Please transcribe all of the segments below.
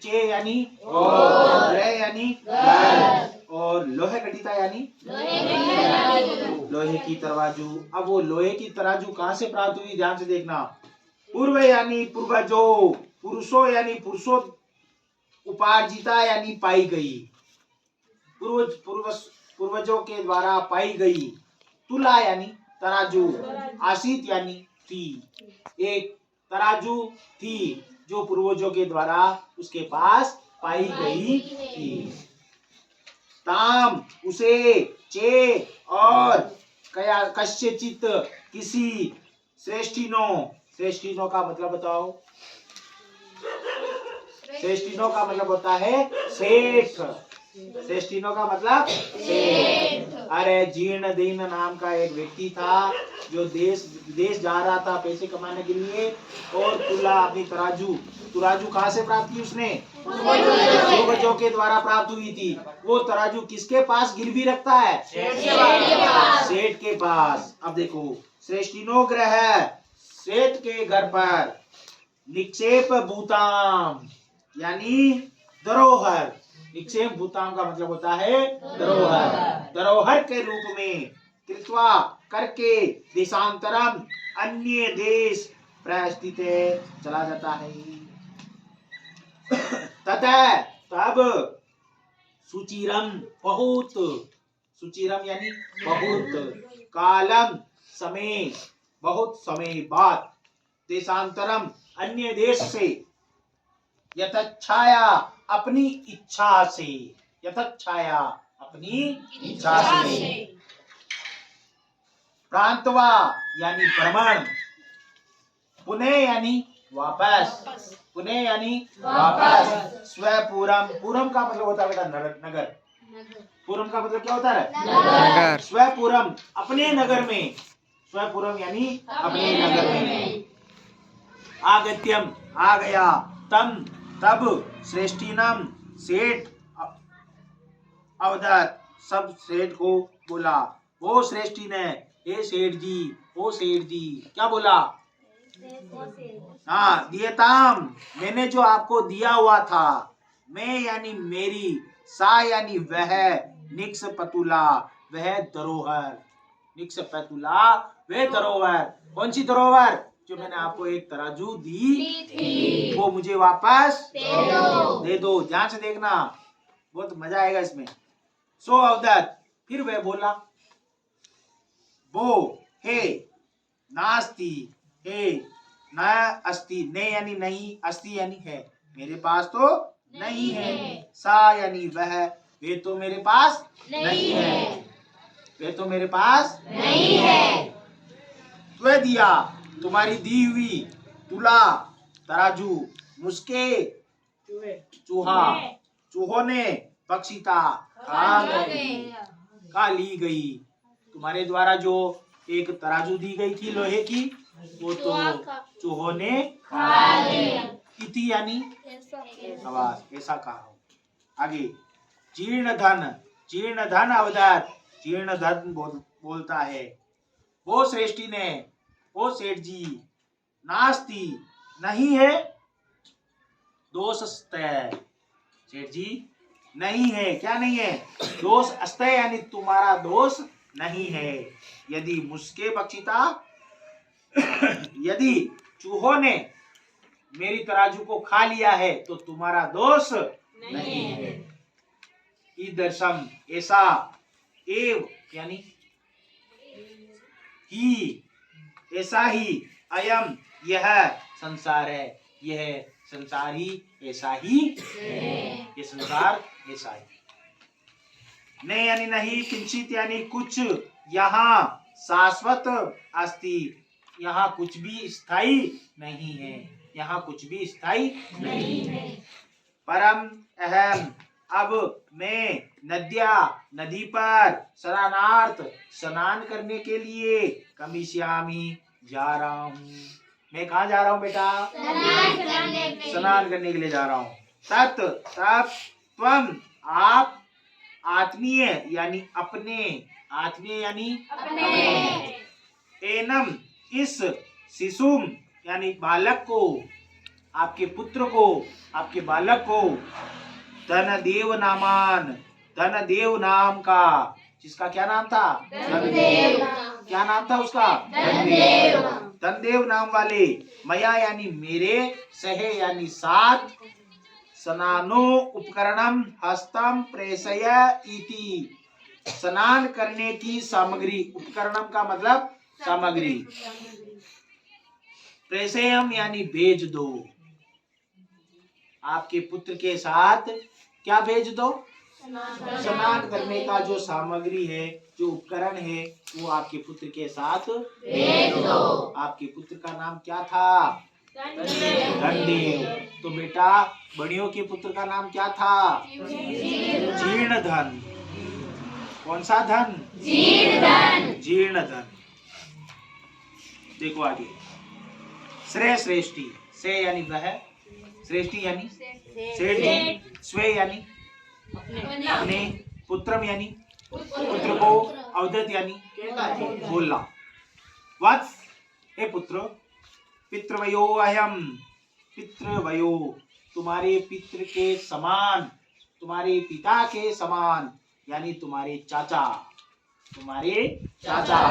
चे यानी रे यानी और लोहे घटिता यानी लोहे की तराजू। अब वो लोहे की तराजू कहाँ से प्राप्त हुई, ध्यान से देखना। पूर्व यानी पूर्वजो, पुरुषो यानी पुरुषो, उपार्जिता यानी पाई गई, पूर्वजों के द्वारा पाई गई। तुला यानी तराजू, आसित यानी थी, एक तराजू थी जो पूर्वजों के द्वारा उसके पास पाई गई थी। ताम उसे, चे और कया कस्यचित किसी, श्रेष्ठिनो, श्रेष्ठिनो का मतलब बताओ। श्रेष्ठिनो का मतलब होता है सेठ, श्रेष्ठिनो का मतलब सेठ। अरे जीर्ण दीन नाम का एक व्यक्ति था जो देश विदेश जा रहा था पैसे कमाने के लिए, और तुला अपनी तराजू, तराजू कहाँ से प्राप्त की उसने, पूर्वजों के द्वारा प्राप्त हुई थी। वो तराजू किसके पास गिरवी रखता है, सेठ के पास। अब देखो, श्रेष्ठिनो ग्रह, सेठ के घर पर, निक्षेप भूताम यानी धरोहर, निक्षेप भूताम का मतलब होता है धरोहर, धरोहर के रूप में, कृत्वा करके, देशांतरम अन्य देश, प्रस्थित चला जाता है। तथा तब, सुचिरम बहुत, सुचिरम यानी बहुत, कालम समय, बहुत समय बाद, देशांतरम अन्य देश से, यथाच्छाया अपनी इच्छा से, यथाच्छाया अपनी इच्छा से, प्रांतवा यानी भ्रमण, पुनः यानी वापस, पुनः यानी वापस, स्वपुरम, पुरम का मतलब होता है बेटा नगर, पुरम का मतलब क्या होता है नगर, स्वपुरम अपने नगर में, स्वपुरम यानी अपने नगर में, आगत्यम आ गया, तम तब, श्रेष्ठीनम सेठ अवदत सब सेठ को बोला, वो श्रेष्ठी ने, हे सेठ जी, ओ सेठ जी, क्या बोला, हाँ दियताम, मैंने जो आपको दिया हुआ था, मैं यानी मेरी, सा यानी वह, निक्स पतुला वह धरोहर, निक्स पतुला वह धरोहर, कौन सी धरोहर, जो मैंने आपको एक तराजू दी थी, वो मुझे वापस दे दो। ध्यान से देखना, बहुत मजा आएगा इसमें। सो अवदत, फिर वह बोला, वो हे नास्ति, हे न अस्ति, ने यानी नहीं, अस्ति यानी है, मेरे पास तो नहीं है, सा यानी वह, वे तो मेरे पास नहीं है, वे तो मेरे पास नहीं है। तुम्हें दिया, तुम्हारी दी हुई, तुला तराजू, मुझके चूहा, चूहों ने, बख्शीता खा ली गई, तुम्हारे द्वारा जो एक तराजू दी गई थी लोहे की, वो तो चूहों ने खा ली, इति यानी आवाज, ऐसा कहा। आगे, जीर्ण धन, जीर्ण धन अवदत, जीर्ण धन बोलता है, वो श्रेष्ठी ने, वो सेठ जी, नास्ति नहीं है, दोष अस्तय, सेठ जी नहीं है, क्या नहीं है, दोष अस्तय यानी तुम्हारा दोष नहीं है, यदि मुझके बख्शिता, यदि चूहों ने मेरी तराजू को खा लिया है तो तुम्हारा दोष नहीं है। ईदर्शम ऐसा, एव यानी ही, ऐसा ही, अयम यह संसार है, यह संसार ही ऐसा ही है, ये संसार ऐसा ही। नहीं यानी नहीं, किंचित यानी कुछ, यहाँ शाश्वत अस्ति, यहाँ कुछ भी स्थायी नहीं है, यहाँ कुछ भी स्थायी नहीं है। परम अहम, अब मैं नद्या नदी पर, स्नानार्थ स्नान करने के लिए, कमिष्यामि जा रहा हूँ, मैं कहाँ जा रहा हूँ बेटा, स्नान करने के लिए जा रहा हूँ। तत् तब, त्वम आप, आत्मीय यानी अपने, आत्मीय यानी अपने, एनम इस, शिशुम यानी बालक को, आपके पुत्र को, आपके बालक को धनदेव नामान, धनदेव नाम का, जिसका क्या नाम था? धनदेव। क्या नाम था उसका? धनदेव। धनदेव नाम वाले मया यानी मेरे, सहे यानी साथ, स्नानो उपकरणम हस्तम प्रेषय इति, स्नान करने की सामग्री, उपकरणम का मतलब सामग्री, प्रेषयम यानी भेज दो। आपके पुत्र के साथ क्या भेज दो? स्नान करने का जो सामग्री है, जो उपकरण है, वो आपके पुत्र के साथ भेज दो। आपके पुत्र का नाम क्या था? धनदेव। तो बेटा बड़ियों के पुत्र का नाम क्या था? जीर्ण धन। कौन सा धन? जीर्ण धन। जीर्ण धन। देखो आगे, श्रेय श्रेष्ठी, श्रेय यानी वह, श्रेष्ठी यानी सेठ जी, स्वे यानी अपने, पुत्रम यानी पुत्र को, अवदत यानी बोलना। वत्स हे पुत्र, पितृवयो अहम, पितृवयो तुम्हारे पितृ के समान, तुम्हारे पिता के समान यानी तुम्हारे चाचा, तुम्हारे चाचा,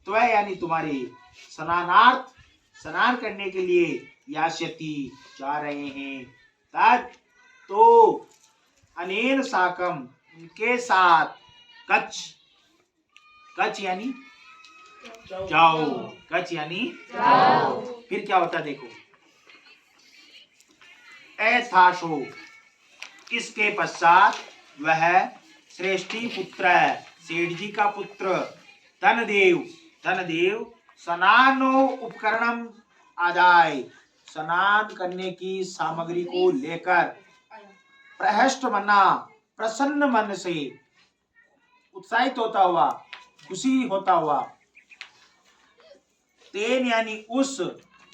त्वय यानी तुम्हारे, स्नानार्थ स्नान करने के लिए, यास्यति जा रहे हैं, तत् तो, अनेन साकम उनके साथ, कच्छ, कच्छ यानी जाओ, कच्छ यानी जाओ। फिर क्या होता देखो, ऐथाशो इसके पश्चात वह श्रेष्ठी पुत्र है, सेठ जी का पुत्र धनदेव, धनदेव स्नानो उपकरणम आदाय, स्नान करने की सामग्री को लेकर, प्रहष्ट मना प्रसन्न मन से, उत्साहित होता हुआ, खुशी होता हुआ, तेन यानी उस,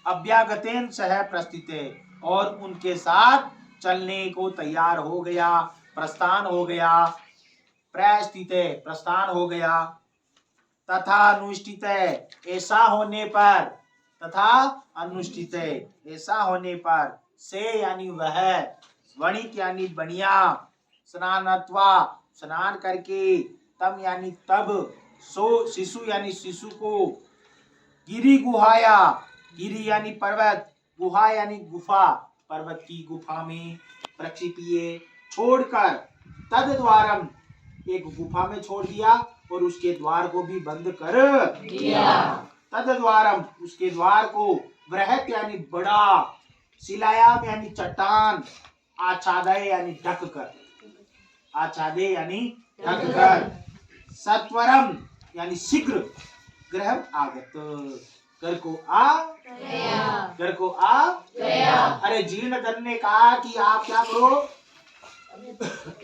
अभ्यागतेन सह प्रस्थित और उनके साथ चलने को तैयार हो गया, प्रस्थान हो गया, प्रस्थित प्रस्थान हो गया, तथा अनुष्ठित ऐसा होने पर, तथा अनुष्ठित ऐसा होने पर, से यानी वह, वणिक यानी बढ़िया, स्नानत्वा स्नान करके, तम यानी तब, सो शिशु यानी शिशु को, गिरि गुहाया, गिरि यानी पर्वत, गुहा यानी गुफा, पर्वत की गुफा में, प्रक्षिपिए छोड़कर, तद द्वारम एक गुफा में छोड़ दिया और उसके द्वार को भी बंद कर दिया, तद द्वारम उसके द्वार को, बृहत यानी बड़ा, शिलायाम यानी चट्टान, आच्छादय यानी ढक कर, आच्छादे यानी ढक कर, सत्वरम यानी शीघ्र, ग्रह आगत घर को आ गया, घर को आ गया। अरे जीर्ण धन ने कहा कि आप क्या करो,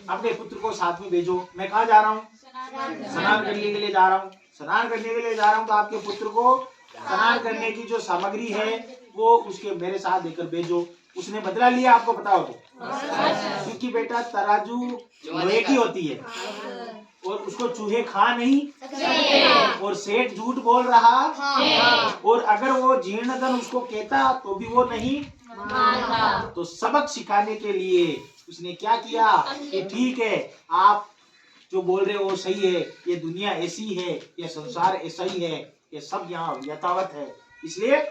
अपने पुत्र को साथ में भेजो। मैं कहाँ जा रहा हूँ? स्नान करने के लिए जा रहा हूँ, स्नान करने के लिए जा रहा हूँ, तो आपके पुत्र को स्नान करने की जो सामग्री है वो उसके मेरे साथ देकर भेजो। उसने बदला लिया, आपको पता हो तो, क्योंकि बेटा तराजू लोहे की होती है और उसको चूहे खा नहीं, और सेठ झूठ बोल रहा, और अगर वो जीर्ण धन उसको कहता तो भी वो नहीं मानता। तो सबक सिखाने के लिए उसने क्या किया कि ठीक है, आप जो बोल रहे हो वो सही है, ये दुनिया ऐसी है, ये संसार ऐसा ही है, ये सब यहाँ यथावत है, इसलिए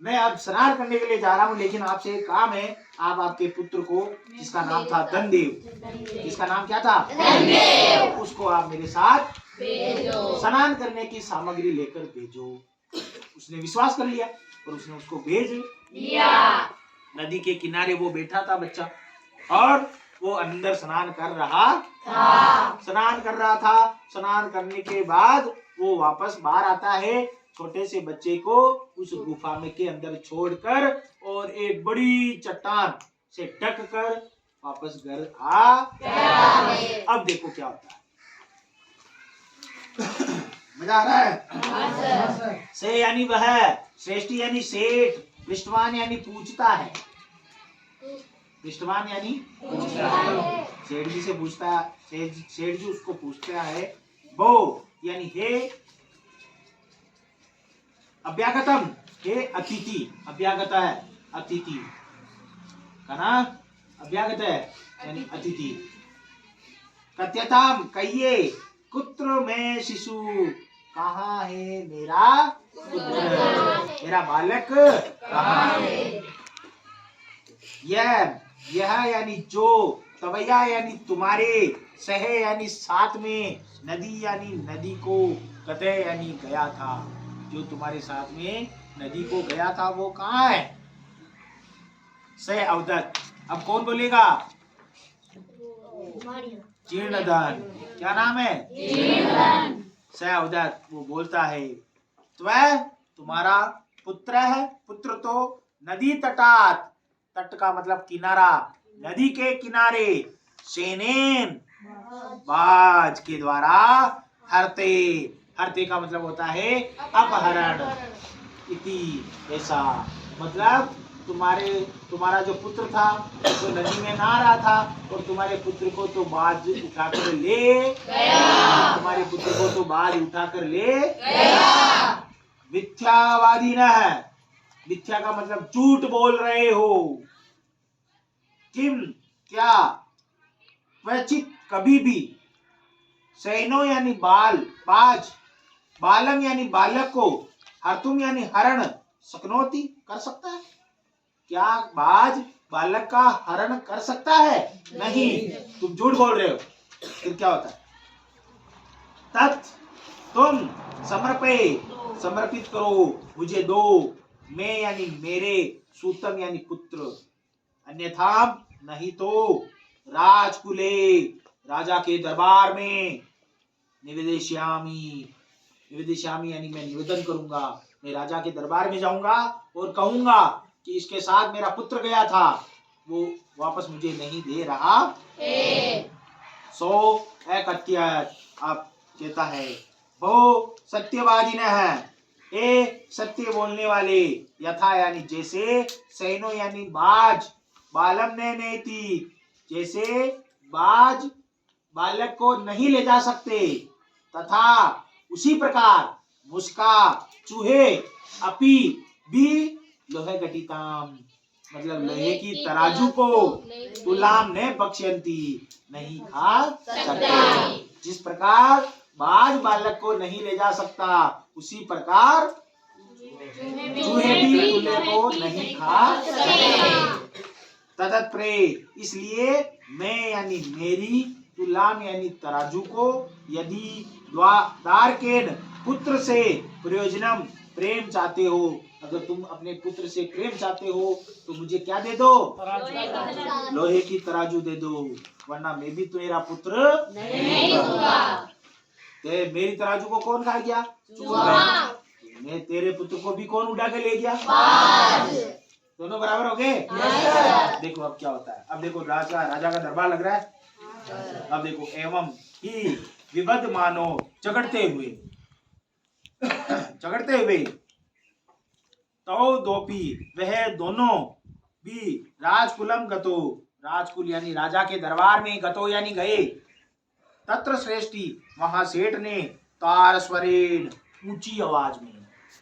मैं अब स्नान करने के लिए जा रहा हूँ, लेकिन आपसे एक काम है, आप आपके पुत्र को, जिसका नाम था धनदेव, जिसका नाम क्या था? धनदेव, उसको आप मेरे साथ स्नान करने की सामग्री लेकर भेजो। उसने विश्वास कर लिया और उसने उसको भेज दिया। नदी के किनारे वो बैठा था बच्चा, और वो अंदर स्नान कर रहा था, स्नान कर रहा था। स्नान करने के बाद वो वापस बाहर आता है, छोटे से बच्चे को उस गुफा में के अंदर छोड़कर और एक बड़ी चट्टान से ढक कर वापस घर आ गया। अब देखो क्या होता है। मजा आ रहा है? से यानी वह, श्रेष्ठी यानी सेठ, पृष्ठवान यानी पूछता है, पृष्ठवान यानी पूछता है, सेठ जी से पूछता है, सेठ जी उसको पूछता है, वो यानी हे अभ्यागतम, हे अतिथि, अभ्यागत है, अतिथि का ना अभ्यागत है यानी अतिथि। कथ्यताम कहिए कुत्र में शिशु, कहाँ है मेरा पुत्र, मेरा बालक कहाँ है। यह यानी जो, तवैया यानी तुम्हारे, सह यानी साथ में, नदी यानी नदी को, कतः यानी गया था, जो तुम्हारे साथ में नदी को गया था वो कहाँ है। सह अवदत्त, अब कौन बोलेगा। जीर्णधन, क्या नाम है। जीर्णधन। सह अवदत्त वो बोलता है, त्वं तुम्हारा पुत्र है, पुत्र तो नदी तटात, तट का मतलब किनारा, नदी के किनारे, सेनेन बाज के द्वारा, हरते, हरते का मतलब होता है अपहरण, इति ऐसा, मतलब तुम्हारा जो पुत्र था वो नदी में नहा रहा था और तुम्हारे पुत्र को तो बाज उठाकर ले गया, तुम्हारे पुत्र को तो बाज उठाकर ले गया। मिथ्यावादी न है, मिथ्या का मतलब झूठ बोल रहे हो। किम क्या, क्वचित कभी भी, सैनो यानी बाल, बाज, बालम यानी बालक को, हरतुम यानी हरण, शक्नोति कर सकता है, क्या बाज बालक का हरण कर सकता है। नहीं, तुम झूठ बोल रहे हो। फिर क्या होता है। तत् तुम समर्पे, समर्पित करो, मुझे दो, मैं यानी मेरे, सूतम यानी पुत्र, अन्यथा नहीं तो राजकुले, राजा के दरबार में, निवेदयामि, निवेदयामि यानी मैं निवेदन करूंगा, मैं राजा के दरबार में जाऊंगा और कहूंगा कि इसके साथ मेरा पुत्र गया था, वो वापस मुझे नहीं दे रहा है। सो एकत्य, आप कहता है, वो सत्यवादी न है, ए सत्य बोलने वाले, यथा यानी जैसे, सैनो यानी बाज, बालम ने नेति, जैसे बाज बालक को नहीं ले जा सकते, तथा उसी प्रकार मुस्का चूहे, अपी भी लोहे घटिताम, मतलब लोहे की तराजू को, तुलाम ने बक्ष्यंती नहीं खा सकते। जिस प्रकार बाज बालक को नहीं ले जा सकता, उसी प्रकार चूहे भी तुले को नहीं खा सकते। तदप्रे, इसलिए मैं यानी मेरी, तुलाम यानी तराजू को, यदि दारकेन पुत्र से प्रयोजनम प्रेम चाहते हो, अगर तुम अपने पुत्र से प्रेम चाहते हो तो मुझे क्या दे दो, लोहे की तराजू दे दो, वरना मैं भी तेरा पुत्र नहीं दूंगा। मेरी तराजू को कौन खा गया, चूहा, मैं तेरे पुत्र को भी कौन उठा के ले गया, दोनों बराबर हो गए। देखो अब क्या होता है। अब देखो राजा का दरबार लग रहा है। अब देखो, एवं ही विबद मानो, झगड़ते हुए तो दोपी, वह दोनों भी, राजकुलम गतो, राजकुल यानी राजा के दरबार में, गतो यानी गए, तत्र श्रेष्ठी, वहां सेठ ने, तार स्वरेण ऊंची आवाज में,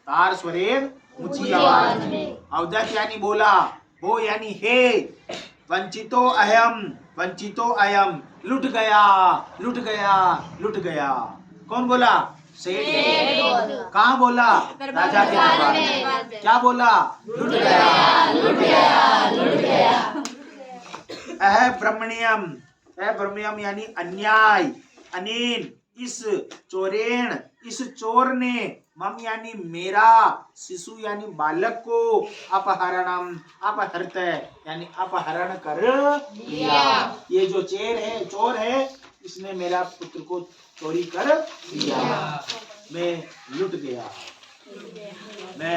तार स्वरेण ऊंची आवाज में, अवदत यानी बोला, वो यानी हे, वंचितो अयम, लुट गया, लुट गया, लुट गया। कौन बोला, सेठ। कहाँ बोला, राजा के दरबार में। क्या बोला, लुट गया, लुट गया, लुट गया। ब्रह्मण्यम यानी अन्याय, अनेन इस चोरेण, इस चोर ने, मम यानी मेरा, शिशु यानी बालक को, अपहरणम अपहृत यानी अपहरण कर लिया। ये जो चोर है इसने मेरा पुत्र को चोरी कर लिया, मैं लुट गया, मैं